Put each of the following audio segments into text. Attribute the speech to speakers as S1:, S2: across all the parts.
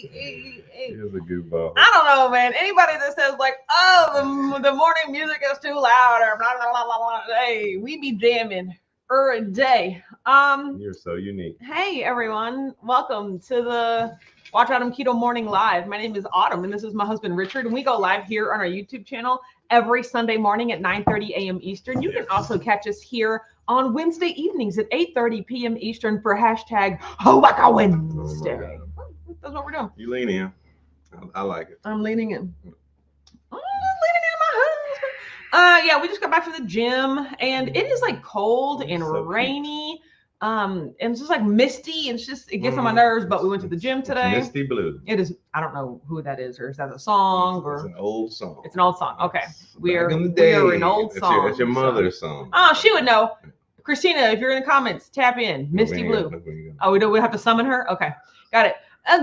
S1: He's a goofball.
S2: I don't know, man. Anybody that says like, "Oh, the morning music is too loud," or blah blah blah blah blah. Hey, we be jamming a day.
S1: You're so unique.
S2: Hey everyone, welcome to the Watch Autumn Keto Morning Live. My name is Autumn, and this is my husband Richard, and we go live here on our YouTube channel every Sunday morning at 9:30 a.m. Eastern. You can also catch us here on Wednesday evenings at 8:30 p.m. Eastern for hashtag Howaka Wednesday. That's what we're doing.
S1: You lean in. I like it.
S2: I'm leaning in. Yeah, we just got back from the gym, and it is like cold and rainy. And it's just like misty, and it gets on my nerves. But we went to the gym today.
S1: It's Misty Blue.
S2: It is. I don't know who that is, or is that a song? Or
S1: it's an old song.
S2: It's an old song. Okay, we are an old song.
S1: It's your mother's song.
S2: Oh, she would know. Christina, if you're in the comments, tap in. Misty Blue. Oh, we have to summon her. Okay, got it.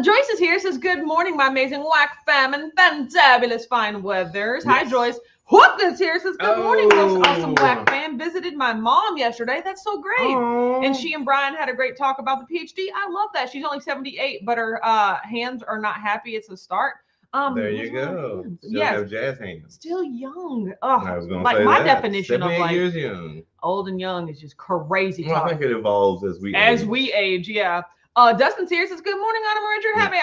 S2: Joyce is here. Says, "Good morning, my amazing whack fam and fantabulous fine weathers." Yes. Hi, Joyce. Whoop is here. Says, "Good morning, most awesome whack fam. Visited my mom yesterday. That's so great." Oh. And she and Brian had a great talk about the PhD. I love that. She's only 78, but her hands are not happy. It's a start.
S1: There you go. Still have jazz hands.
S2: Still young. I was
S1: gonna
S2: like
S1: say
S2: my
S1: that.
S2: definition of like
S1: years young.
S2: Old and young is just crazy.
S1: Well, I think it evolves as we
S2: age. Yeah. Dustin's here. Says, "Good morning, Autumn and Richard. Happy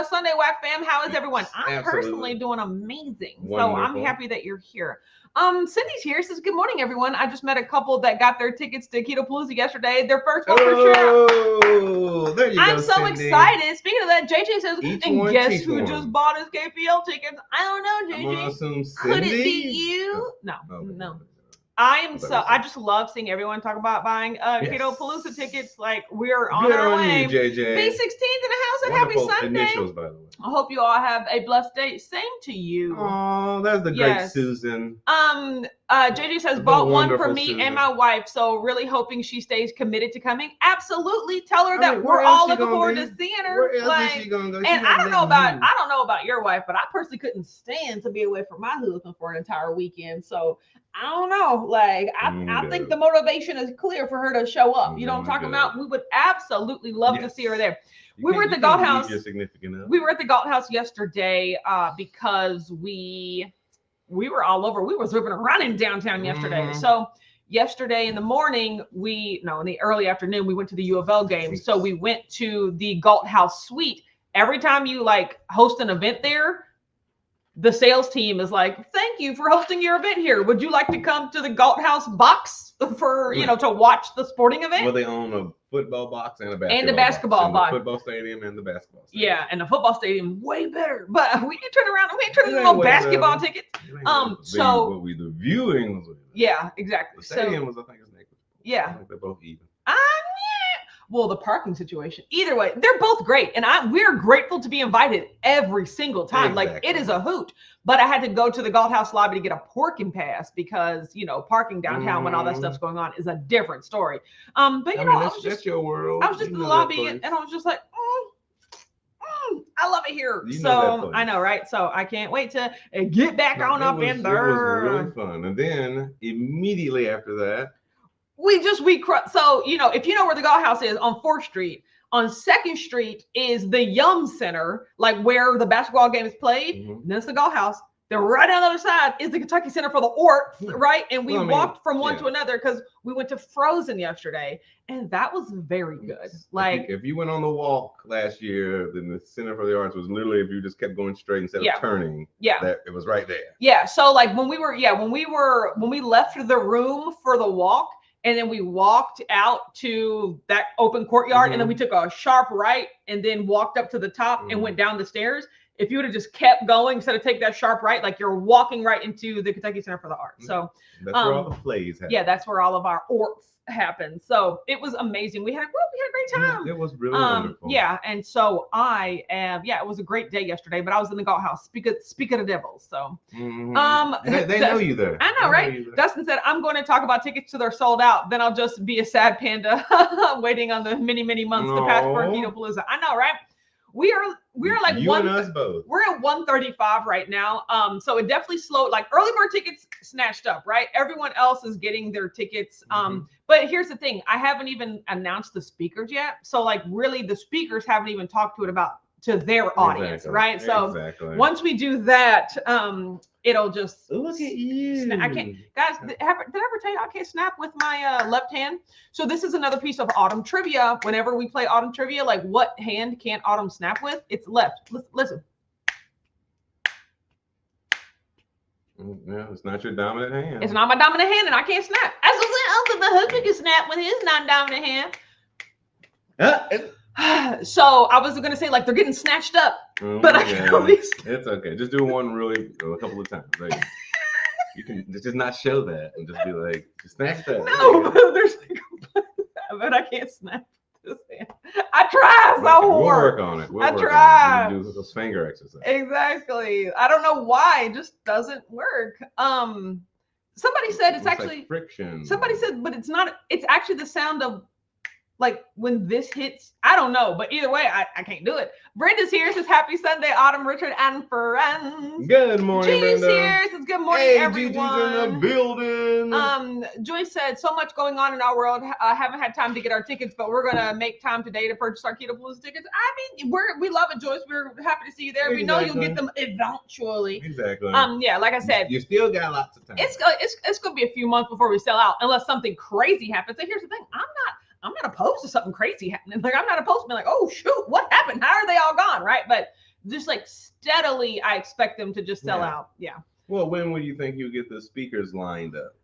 S2: Sunday, whack fam. How is everyone? I'm personally doing amazing. Wonderful. So I'm happy that you're here." Cindy's here. Says, "Good morning, everyone. I just met a couple that got their tickets to Keto Palooza yesterday. Their first one for sure."
S1: Oh, there you go.
S2: I'm so
S1: Cindy.
S2: excited. Speaking of that, JJ says, "And guess who
S1: one.
S2: just bought his KPL tickets?" I don't know, JJ. Could it be you? No. I just love seeing everyone talk about buying Keto Palooza tickets. Like, we're on our way.
S1: You, JJ.
S2: B16's in the house, and happy Sunday.
S1: Initials, by the way.
S2: I hope you all have a blessed day. Same to you.
S1: Oh, that's the great Susan.
S2: JJ says, "Bought one for me
S1: Susan.
S2: and my wife, so really hoping she stays committed to coming." Absolutely. Tell her that we're all looking forward to seeing her.
S1: Where else is she gonna go?
S2: And I don't know about your wife, but I personally couldn't stand to be away from my husband for an entire weekend. So I don't know. Like, I think the motivation is clear for her to show up. You know what I'm talking about? We would absolutely love to see her there. We were at the Galt House. We were at the Galt House yesterday because we were all over. We were ripping around in downtown yesterday. So yesterday in the morning, in the early afternoon, we went to the U of L game. So we went to the Galt House suite. Every time you like host an event there, the sales team is like, "Thank you for hosting your event here. Would you like to come to the Galt House box for, to watch the sporting event?"
S1: Well, they own a football box and a basketball
S2: box.
S1: The football stadium and the basketball stadium.
S2: Yeah, and the football stadium way better. But we can turn around. We can turn into little basketball tickets.
S1: The viewing was.
S2: Yeah, exactly.
S1: The stadium was, I think, negligible.
S2: Yeah.
S1: I think they're both even.
S2: Well, the parking situation. Either way, they're both great, and we're grateful to be invited every single time. Exactly. Like, it is a hoot. But I had to go to the Galt House lobby to get a parking pass because parking downtown when all that stuff's going on is a different story. But
S1: that's your world.
S2: I was just in the lobby, and I was just like, I love it here. I know, right? So I can't wait to get back up in there.
S1: It was really fun, and then immediately after that.
S2: So, if you know where the Galt House is on 4th Street, on 2nd Street is the Yum Center, like where the basketball game is played. Mm-hmm. Then it's the Galt House. Then right on the other side is the Kentucky Center for the Orts, right? And we walked from one to another because we went to Frozen yesterday, and that was very good. Like,
S1: if you went on the walk last year, then the Center for the Arts was literally, if you just kept going straight instead of turning, it was right there.
S2: Yeah. So like when we left the room for the walk, and then we walked out to that open courtyard, and then we took a sharp right and then walked up to the top and went down the stairs. If you would have just kept going instead of take that sharp right, like you're walking right into the Kentucky Center for the Arts. So
S1: that's where all the plays happen.
S2: Yeah, that's where all of our orts happen. So it was amazing. We had a great time.
S1: It was really wonderful.
S2: Yeah, and so it was a great day yesterday, but I was in the Galt House. Speak of the devil. So
S1: they know you there.
S2: I know, right? Dustin said, "I'm going to talk about tickets till they're sold out. Then I'll just be a sad panda waiting on the many months to pass for Keto Palooza." I know, right? We're like
S1: you and us both.
S2: We're at 135 right now. So it definitely slowed. Like, early bird tickets snatched up, right? Everyone else is getting their tickets. But here's the thing: I haven't even announced the speakers yet. So like, really, the speakers haven't even talked to their audience, right? So once we do that, it'll just
S1: look at you.
S2: I can't, guys. Did I ever tell you I can't snap with my left hand? So this is another piece of Autumn trivia. Whenever we play Autumn trivia, like what hand can't Autumn snap with? It's left. Listen.
S1: Yeah, it's not your dominant hand.
S2: It's not my dominant hand, and I can't snap. As I said, my husband can snap with his non-dominant hand. So I was gonna say like they're getting snatched up, but I can only.
S1: It's okay. Just do one a couple of times. Like, you can just not show that and just be like, snatch that.
S2: No, there's but I can't snap this hand. I try so
S1: We'll
S2: hard.
S1: work on it.
S2: I try.
S1: Do those finger exercises.
S2: Exactly. I don't know why. It just doesn't work. Somebody said it's actually
S1: like friction.
S2: Somebody said, but it's not. It's actually the sound of like when this hits. I don't know, but either way, I can't do it. Brenda's here. Says happy Sunday, Autumn, Richard, and friends.
S1: Good morning,
S2: G's
S1: Brenda.
S2: Here. Says good morning,
S1: hey,
S2: everyone.
S1: Gigi's in the building.
S2: Joyce said so much going on in our world. I haven't had time to get our tickets, but we're gonna make time today to purchase our Keto Blues tickets. I mean, we love it, Joyce. We're happy to see you there.
S1: Exactly.
S2: We know you'll get them eventually.
S1: Exactly.
S2: Yeah, like I said,
S1: you still got lots of time.
S2: It's gonna be a few months before we sell out, unless something crazy happens. So here's the thing: I'm not opposed to something crazy happening. Like I'm not opposed to being like, oh shoot, what happened? How are they all gone? Right? But just like steadily, I expect them to just sell out. Yeah.
S1: Well, when will you think you get the speakers lined up?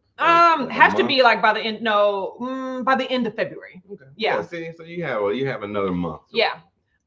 S2: Has to be like by the end. No, by the end of February.
S1: Okay.
S2: Yeah.
S1: See, so you have another month.
S2: Yeah.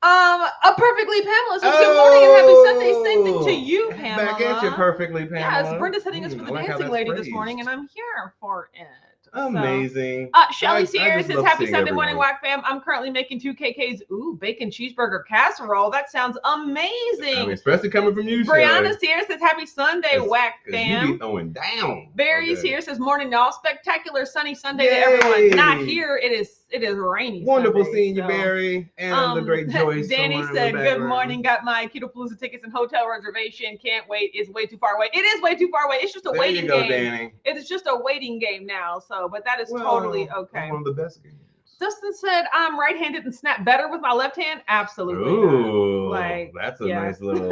S2: A perfectly Pamela says good morning and happy Sunday. Same thing to you, Pamela.
S1: Back at you, perfectly Pamela.
S2: Yes, Brenda's hitting us for the dancing lady this morning, and I'm here for it.
S1: Amazing.
S2: Shelly's here. Says happy Sunday morning, Whack Fam. I'm currently making 2 KKs. Ooh, bacon cheeseburger casserole. That sounds amazing.
S1: I mean, especially coming from you,
S2: Brianna's here. Says happy Sunday, Whack Fam.
S1: You be throwing down.
S2: Barry's here. Says morning, y'all. Spectacular sunny Sunday to everyone. Not here. It is rainy.
S1: Wonderful
S2: Sunday,
S1: seeing you, Barry, and the great Joyce.
S2: Danny said, good morning. Got my Keto Palooza tickets and hotel reservation. Can't wait. It's way too far away. It is way too far away. It's just a waiting game.
S1: Danny.
S2: It's just a waiting game now. So, but that is totally okay.
S1: One of the best games.
S2: Dustin said, I'm right-handed and snap better with my left hand. Absolutely.
S1: Ooh,
S2: like,
S1: that's a nice little.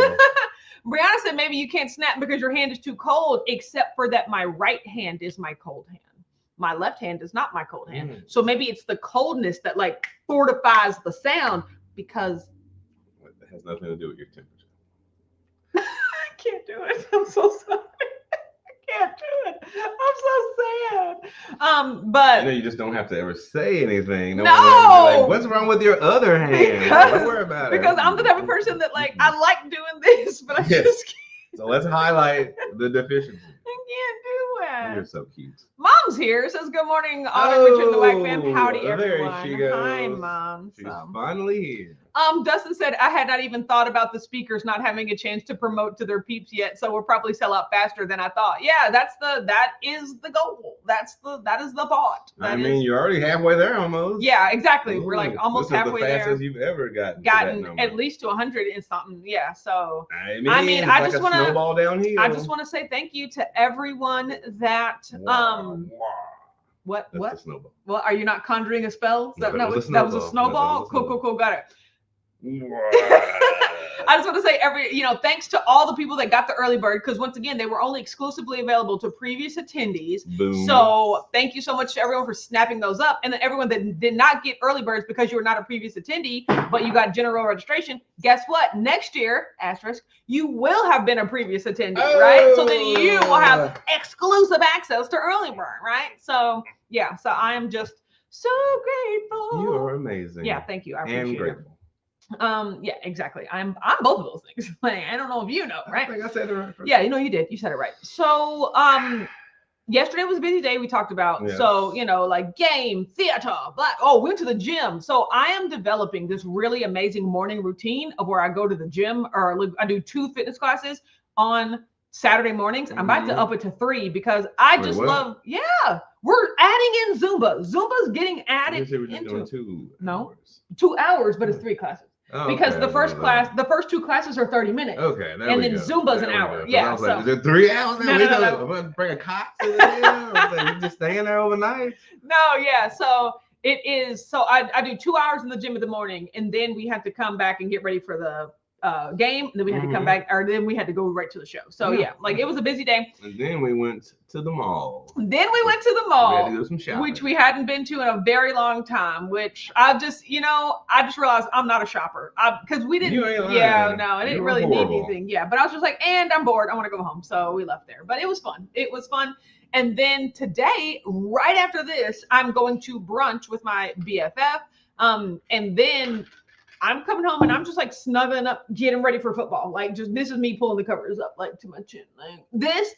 S2: Brianna said, maybe you can't snap because your hand is too cold, except for that my right hand is my cold hand. My left hand is not my cold hand. So maybe it's the coldness that like fortifies the sound because
S1: it has nothing to do with your temperature.
S2: I can't do it. I'm so sorry. I can't do it. I'm so sad. But
S1: you just don't have to ever say anything.
S2: No.
S1: Like, what's wrong with your other hand? Don't worry about it.
S2: Because I'm the type of person that like I like doing this, but I just can't.
S1: So let's highlight the deficiency.
S2: I can't do it.
S1: You're so cute.
S2: Mom's here. Says good morning, Autumn, Richard, and the Whack Fam. Howdy, everyone.
S1: There she goes.
S2: Hi, Mom.
S1: She's finally here.
S2: Dustin said I had not even thought about the speakers not having a chance to promote to their peeps yet, so we'll probably sell out faster than I thought. Yeah, that is the goal. That is the thought.
S1: You're already halfway there almost.
S2: Yeah, exactly.
S1: Ooh,
S2: we're like almost halfway there.
S1: This is the fastest you've ever
S2: gotten at least to 100 and something. Yeah. So
S1: I
S2: just want to
S1: snowball downhill.
S2: I just want to say thank you to everyone that What?
S1: Snowball.
S2: Well, are you not conjuring a spell?
S1: That was a snowball.
S2: Cool. Got it. I just want to say thanks to all the people that got the early bird, because once again, they were only exclusively available to previous attendees.
S1: Boom.
S2: So thank you so much to everyone for snapping those up. And then everyone that did not get early birds because you were not a previous attendee, but you got general registration. Guess what? Next year, asterisk, you will have been a previous attendee, right? So then you will have exclusive access to early bird, right? So yeah, so I am just so grateful.
S1: You are amazing.
S2: Yeah, thank you. I appreciate
S1: and grateful.
S2: it. Yeah, exactly. I'm both of those things. Like, I don't know if you know, right?
S1: I think I said it right.
S2: Yeah, you did. You said it right. So, yesterday was a busy day. We talked about, like game, theater, went to the gym. So I am developing this really amazing morning routine of where I go to the gym, or I do 2 fitness classes on Saturday mornings. I'm about to up it to 3 because I just love. Yeah, we're adding in Zumba. Zumba's getting added into 2 hours, but it's 3 classes. Because the first 2 classes are 30 minutes.
S1: Okay,
S2: and then Zumba's an hour. Yeah.
S1: So is it 3 hours?
S2: No.
S1: Bring a cot to the gym. You just staying there overnight.
S2: No, yeah. So It is. So I do 2 hours in the gym in the morning, and then we have to come back and get ready for the game, and then we had to come back, or then we had to go right to the show. So yeah, like it was a busy day.
S1: And then we went to the mall.
S2: We had to
S1: do some shopping,
S2: which we hadn't been to in a very long time. Which I just realized I'm not a shopper because we didn't. I didn't really need anything. Yeah, but I was just like, and I'm bored. I want to go home, so we left there. But it was fun. And then today, right after this, I'm going to brunch with my BFF. And then I'm coming home and I'm just like snuggling up, getting ready for football. Like this is me pulling the covers up like to my chin. Like this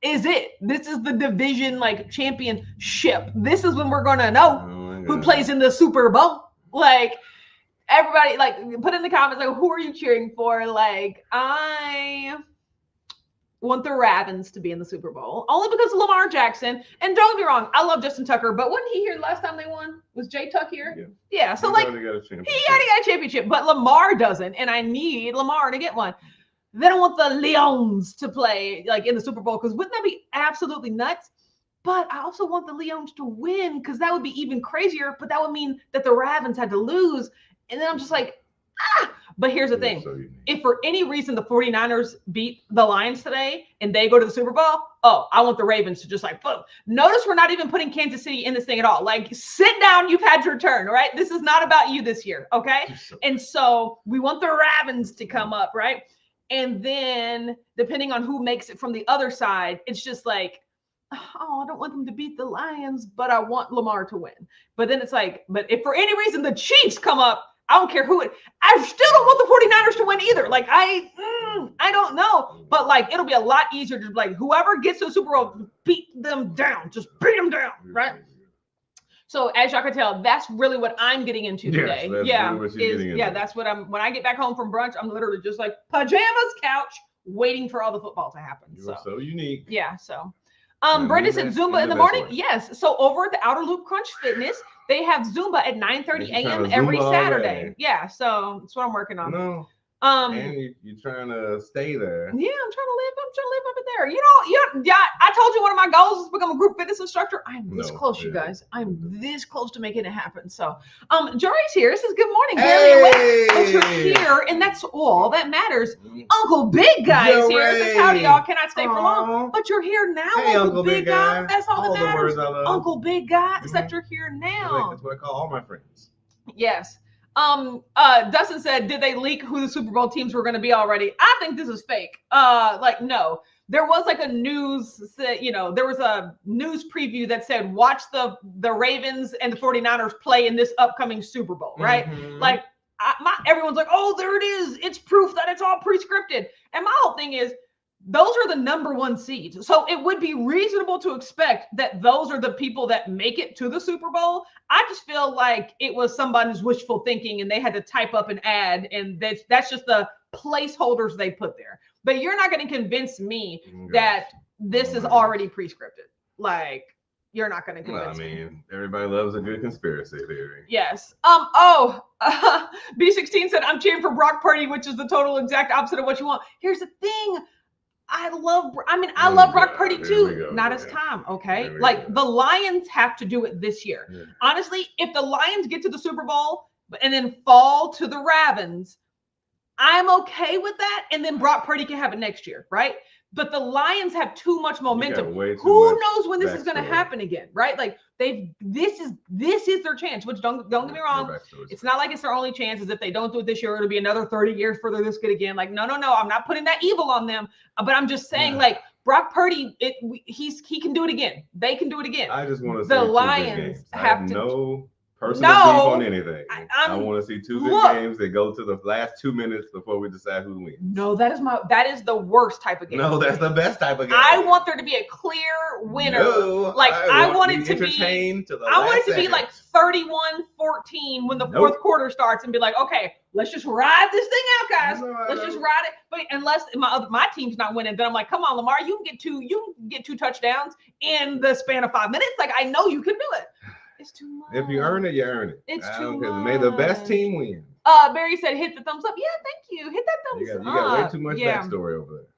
S2: is it. This is the division like championship. This is when we're gonna know who plays in the Super Bowl. Like everybody, like put in the comments like who are you cheering for? Like I want the Ravens to be in the Super Bowl only because of Lamar Jackson. And don't get me wrong, I love Justin Tucker, but wasn't he here last time they won? Was Jay Tuck here? Yeah. So he already got a championship, but Lamar doesn't, and I need Lamar to get one. Then I want the Leons to play like in the Super Bowl because wouldn't that be absolutely nuts? But I also want the Leons to win because that would be even crazier. But that would mean that the Ravens had to lose, and then I'm just like, But here's the thing. So if for any reason the 49ers beat the Lions today and they go to the Super Bowl, I want the Ravens to just like, boom. Notice we're not even putting Kansas City in this thing at all. Like, sit down. You've had your turn, right? This is not about you this year, okay? And so we want the Ravens to come up, right? And then depending on who makes it from the other side, it's just like, I don't want them to beat the Lions, but I want Lamar to win. But then it's like, but if for any reason the Chiefs come up, I don't care who it. I still don't want the 49ers to win either. Like I don't know, but like it'll be a lot easier to like whoever gets to the Super Bowl, beat them down, just beat them down, right? So as y'all can tell, that's really what I'm getting into today. That's what I'm. When I get back home from brunch, I'm literally just like pajamas, couch, waiting for all the football to happen.
S1: You're so unique.
S2: Yeah. So, Brenda said Zumba in the morning. Yes. So over at the Outer Loop Crunch Fitness, they have Zumba at 9:30 a.m. every Saturday. Yeah, so that's what I'm working on.
S1: No. And you're trying to stay there.
S2: Yeah, I'm trying to live up in there. I told you one of my goals is to become a group fitness instructor. I'm this close, you guys. I'm this close to making it happen. So, Jory's here. This is good morning. Barely awake, but you're here, and that's all that matters. Uncle Big Guy is here. Says howdy, y'all. Cannot stay for long, but you're here now.
S1: Hey, Uncle Big Guy.
S2: That's all that matters. Uncle Big Guy is that you're here now.
S1: That's what I call all my friends.
S2: Yes. Dustin said, did they leak who the Super Bowl teams were going to be already? I think this is fake. No, there was like a news, there was a news preview that said, watch the Ravens and the 49ers play in this upcoming Super Bowl, right? Mm-hmm. Like everyone's like, oh, there it is. It's proof that it's all pre-scripted. And my whole thing is, those are the number one seeds. So it would be reasonable to expect that those are the people that make it to the Super Bowl. I just feel like it was somebody's wishful thinking and they had to type up an ad and that's just the placeholders they put there. But you're not going to convince me that this is already pre-scripted. Like, you're not going to convince me.
S1: Everybody loves a good conspiracy theory.
S2: Yes. B16 said, I'm cheering for Brock Purdy, which is the total exact opposite of what you want. Here's the thing. I love Brock Purdy too. Not as time, okay? The Lions have to do it this year. Yeah. Honestly, if the Lions get to the Super Bowl and then fall to the Ravens, I'm okay with that. And then Brock Purdy can have it next year, right? But the Lions have too much momentum. Who knows when this is going to happen again, right? Like this is their chance. Which don't get me wrong, it's not like it's their only chance. Is if they don't do it this year, it'll be another 30 years for this good again. Like no, I'm not putting that evil on them. But I'm just saying, like Brock Purdy, he can do it again. They can do it again.
S1: I just want to
S2: see the Lions have to.
S1: No personal beef on anything. I want to see two good games that go to the last 2 minutes before we decide who wins.
S2: No, that is the worst type of game.
S1: No, that's the best type of game.
S2: I want there to be a clear winner.
S1: No,
S2: I want it to be like 31-14 when the fourth quarter starts and be like, okay, let's just ride this thing out, guys. Let's just ride it. But unless my team's not winning, then I'm like, come on, Lamar, you can get two touchdowns in the span of 5 minutes. Like I know you can do it. It's too much.
S1: If you earn it, you earn it.
S2: It's too much.
S1: May the best team win.
S2: Barry said, hit the thumbs up. Yeah, thank you. Hit that thumbs up.
S1: You got way too much backstory over there.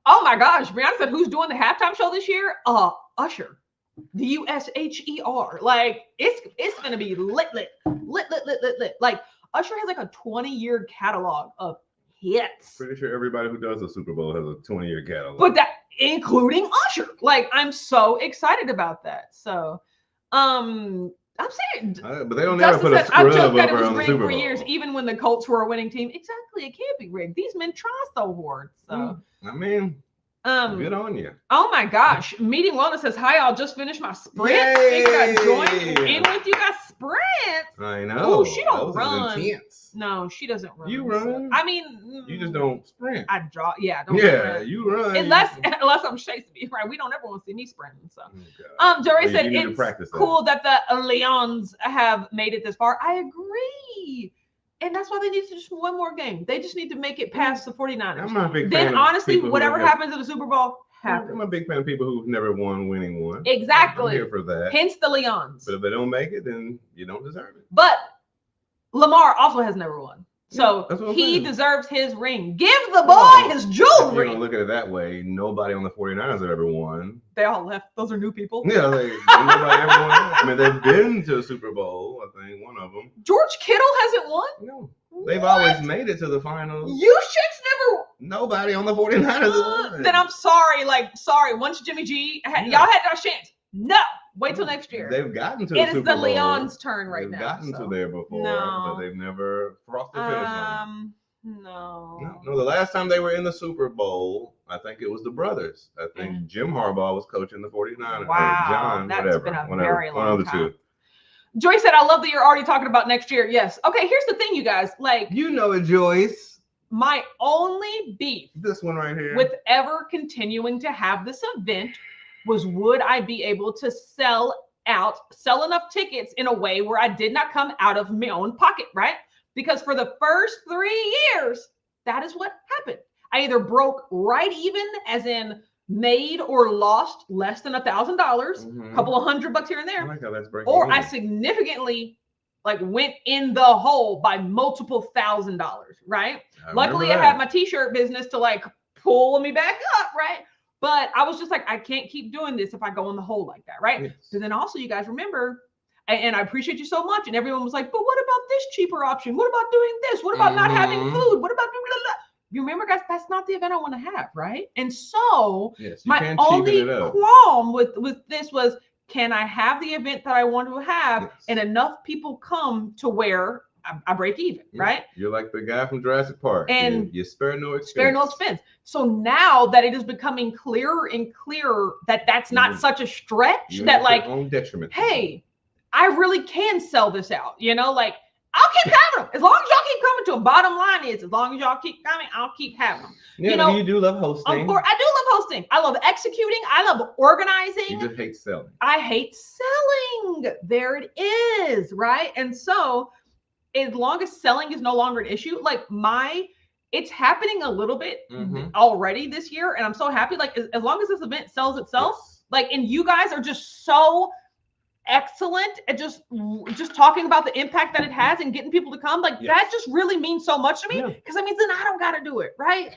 S2: Oh my gosh. Brianna said, who's doing the halftime show this year? Usher. The USHER. Like it's gonna be lit. Like Usher has like a 20-year catalog of hits.
S1: Pretty sure everybody who does a Super Bowl has a 20-year catalog.
S2: But that including Usher. Like I'm so excited about that. So I'm saying,
S1: but they don't ever put a scrub over on the Super Bowl.
S2: For years, even when the Colts were a winning team. Exactly, it can't be rigged. These men try so hard. So
S1: I mean, good on you.
S2: Oh my gosh, Meeting Wellness says, "Hi, I'll just finish my sprint. Figured I'd join in with you guys. Sprint.
S1: I know.
S2: Oh, she don't run. No, she doesn't run.
S1: You run.
S2: I mean,
S1: you just don't sprint.
S2: I draw. Yeah,
S1: you run.
S2: Unless I'm chasing me, right? We don't ever want to see me sprinting. So, Dory said it's cool that the Lions have made it this far. I agree. And that's why they need to just one more game. They just need to make it past the 49ers.
S1: I'm not a big fan
S2: then honestly, whatever happens in the Super Bowl happens.
S1: I'm a big fan of people who've never won winning one.
S2: Exactly.
S1: I'm here for that.
S2: Hence the Lions.
S1: But if they don't make it, then you don't deserve it.
S2: But Lamar also has never won. So he deserves his ring. Give the boy his jewelry.
S1: If you don't look at it that way, nobody on the 49ers have ever won.
S2: They all left. Those are new people.
S1: Yeah, nobody ever won. I mean, they've been to a Super Bowl, I think, one of them.
S2: George Kittle hasn't won?
S1: No. They've always made it to the finals.
S2: You shits never.
S1: Nobody on the 49ers has won.
S2: Then I'm sorry. Once Jimmy G, y'all had your chance. No. Wait till next year.
S1: They've gotten to the Super Bowl.
S2: It is the Leon's turn right now.
S1: They've gotten to there before, but they've never crossed the finish line.
S2: No.
S1: The last time they were in the Super Bowl, I think it was the brothers. I think Jim Harbaugh was coaching the 49ers.
S2: Wow.
S1: John,
S2: that's been a very long
S1: one of the
S2: time.
S1: two.
S2: Joyce said, I love that you're already talking about next year. Yes. Okay, here's the thing, you guys. Like,
S1: you know it, Joyce.
S2: My only beef,
S1: this one right here,
S2: with ever continuing to have this event was, would I be able to sell enough tickets in a way where I did not come out of my own pocket, right? Because for the first 3 years, that is what happened. I either broke right even, as in made or lost less than $1,000, a couple of $100 here and there,
S1: I like how that's breaking
S2: or
S1: in.
S2: I significantly went in the hole by multiple $1,000s, right? Luckily, I had my t-shirt business to pull me back up, right? But I was just like, I can't keep doing this if I go in the hole like that, right? Yes. So then also, you guys remember, and I appreciate you so much, and everyone was like, but what about this cheaper option? What about doing this? What about not having food? What about doing that? You remember, guys, that's not the event I want to have, right? And so my only qualm with this was, can I have the event that I want to have and enough people come to where I break even, right?
S1: You're like the guy from Jurassic Park. And you spare no expense.
S2: Spare no expense. So now that it is becoming clearer and clearer that that's not such a stretch, that
S1: own detriment.
S2: Hey, I really can sell this out. I'll keep having them as long as y'all keep coming to them. Bottom line is, as long as y'all keep coming, I'll keep having them.
S1: Yeah, you do love hosting.
S2: Of course, I do love hosting. I love executing. I love organizing.
S1: You just hate selling.
S2: I hate selling. There it is, right? And so, as long as selling is no longer an issue, it's happening a little bit already this year, and I'm so happy. As long as this event sells itself, and you guys are just so excellent at just talking about the impact that it has and getting people to come, that just really means so much to me, because that means then I don't got to do it, right?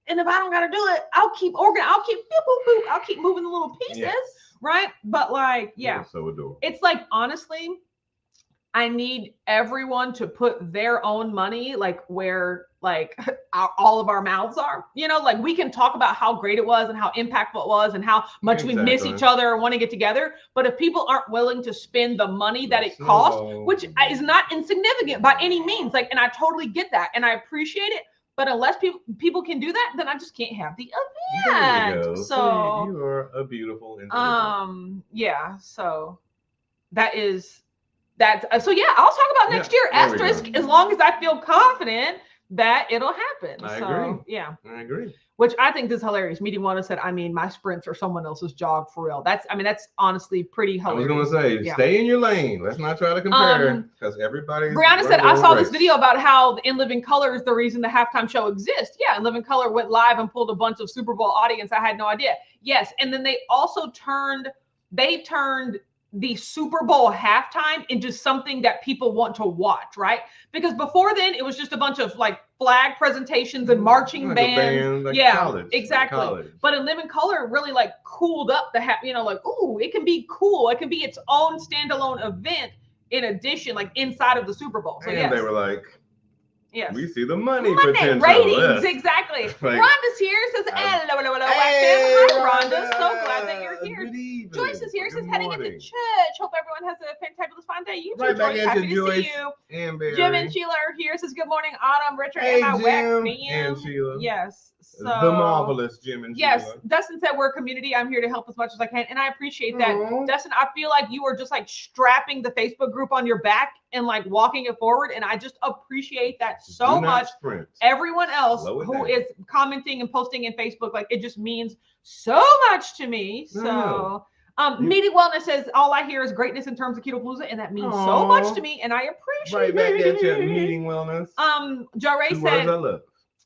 S2: And if I don't got to do it, I'll keep I'll keep moving the little pieces, right? But
S1: so adorable.
S2: It's honestly, I need everyone to put their own money where all of our mouths are. We can talk about how great it was and how impactful it was and how much we miss each other and want to get together. But if people aren't willing to spend the money that it costs, which is not insignificant by any means, and I totally get that and I appreciate it. But unless people can do that, then I just can't have the event.
S1: There you go. So you are a beautiful individual.
S2: Yeah. So that is that. So yeah, I'll talk about next year. Asterisk, as long as I feel confident that it'll happen.
S1: I agree.
S2: Yeah.
S1: I agree.
S2: Which I think is hilarious. Meeting one said, my sprints are someone else's jog for real. That's honestly pretty hilarious.
S1: I was going to say, stay in your lane. Let's not try to compare, because everybody.
S2: Brianna said, I saw this video about how In Living Color is the reason the halftime show exists. Yeah, In Living Color went live and pulled a bunch of Super Bowl audience. I had no idea. Yes, and then they also turned the Super Bowl halftime into something that people want to watch, right? Because before then, it was just a bunch of like flag presentations and marching bands.
S1: Like
S2: yeah,
S1: college,
S2: exactly.
S1: Like
S2: but In Living Color really like cooled up the, like, ooh, it can be cool. It can be its own standalone event in addition, like inside of the Super Bowl. So
S1: and they were like,
S2: yes.
S1: We see the money potential.
S2: Ratings, exactly. Like, Rhonda's here, says, hello. Hi, Rhonda. So glad that you're here. Joyce is here, says, heading into church. Hope everyone has a fantabulous fine day. You too, Joyce. Happy to see you.
S1: And Barry.
S2: Jim and Sheila are here, says, good morning, Autumn, Richard,
S1: hey,
S2: and my
S1: Jim
S2: WAC
S1: and Sheila.
S2: Yes. So,
S1: the marvelous Jim and
S2: yes,
S1: Sheila.
S2: Dustin said we're a community. I'm here to help as much as I can, and I appreciate that. Dustin, I feel like you are just like strapping the Facebook group on your back and like walking it forward, and I just appreciate that so much.
S1: Sprint.
S2: Everyone else who is commenting and posting in Facebook, like it just means so much to me. So Needy Wellness says all I hear is greatness in terms of Keto Palooza, and that means so much to me, and I appreciate it.
S1: Right back at you, Needing Wellness.
S2: Jarre said,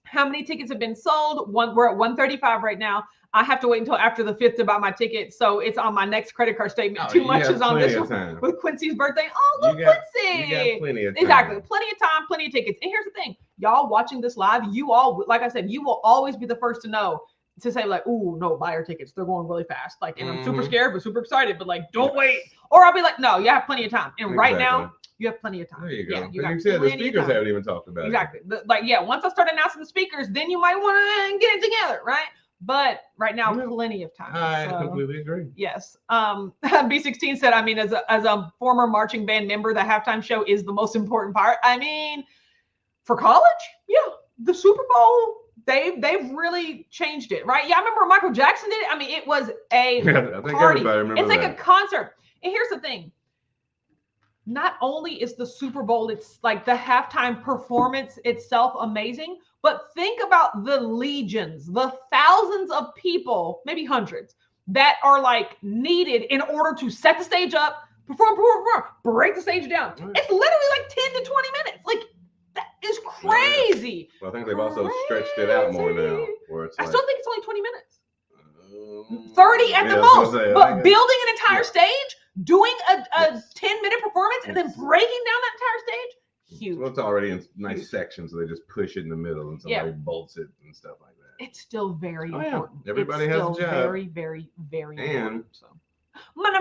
S2: how many tickets have been sold? We're at 135 right now. I have to wait until after the 5th to buy my ticket, so it's on my next credit card statement. Too much is on this one with Quincy's birthday. Oh, look, Quincy!
S1: You got plenty of time.
S2: Exactly, plenty of time, plenty of tickets. And here's the thing, y'all watching this live, you all, like I said, you will always be the first to know to say like, "Ooh, no, buy your tickets. They're going really fast." Like, and I'm super scared but super excited, but like, don't wait. Or I'll be like, "No, you have plenty of time." And right now, you have plenty of time.
S1: There you go.
S2: Yeah,
S1: you said the speakers haven't even talked about
S2: it. Exactly. Once I start announcing the speakers, then you might want to get it together, right? But right now, plenty of time.
S1: I completely agree.
S2: Yes. B16 said, I mean, as a former marching band member, the halftime show is the most important part. I mean, for college, yeah, the Super Bowl, they've really changed it, right? Yeah, I remember Michael Jackson did it. I mean, it was a party. It's like a concert. And here's the thing. Not only is the Super Bowl, it's like the halftime performance itself amazing, but think about the legions, the thousands of people, maybe hundreds, that are like needed in order to set the stage up, perform, break the stage down. It's literally like 10 to 20 minutes. Like, that is crazy.
S1: Well, I think they've also stretched it out more now. Where it's
S2: I still think it's only 20 minutes. 30 at the most. But building an entire stage, doing a 10-minute performance, and then breaking down that entire stage, huge.
S1: Well, it's already in nice sections, so they just push it in the middle and somebody bolts it and stuff like that.
S2: It's still very important.
S1: Everybody has a job.
S2: Very, very, very important. So. Money.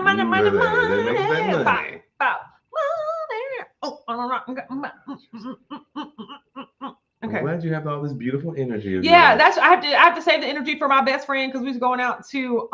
S1: Okay. I'm glad you have all this beautiful energy.
S2: Yeah, that's I have to save the energy for my best friend because we was going out to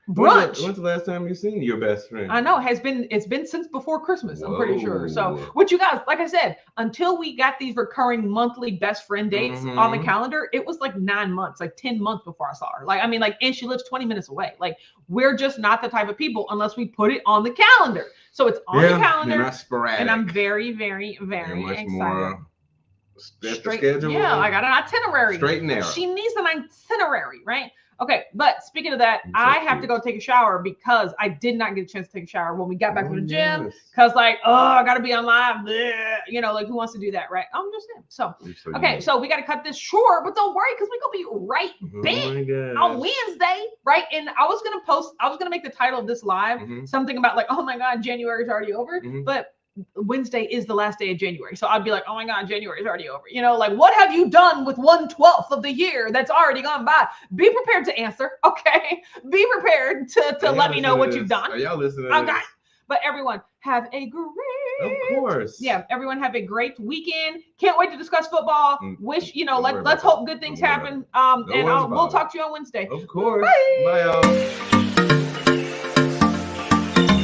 S2: brunch.
S1: When's the last time you seen your best friend?
S2: I know it's been since before Christmas. I'm pretty sure. So what you guys, like I said, until we got these recurring monthly best friend dates on the calendar, it was like 9 months, like 10 months before I saw her. Like, I mean, like, and she lives 20 minutes away. Like, we're just not the type of people unless we put it on the calendar. So it's on the calendar.
S1: You're not sporadic.
S2: And I'm very, very, very excited.
S1: More straight schedule.
S2: Yeah, I got an itinerary.
S1: Straight and narrow.
S2: She needs an itinerary, right? Okay, but speaking of that, I have to go take a shower because I did not get a chance to take a shower when we got back from the gym. Because like, I got to be on live. Bleh. You know, like who wants to do that, right? I'm just saying. So, okay, so we got to cut this short, but don't worry because we're going to be right back on Wednesday, right? And I was going to make the title of this live something about like, oh my God, January's already over. But Wednesday is the last day of January. So I'd be like, oh my God, January is already over. You know, like what have you done with 1/12 of the year that's already gone by? Be prepared to answer. Okay. Be prepared to let me know what you've done.
S1: Are y'all listening? Okay.
S2: But everyone have a great,
S1: of course.
S2: Yeah. Everyone have a great weekend. Can't wait to discuss football. Wish, let's hope good things happen. And we'll talk to you on Wednesday.
S1: Of course. Bye y'all.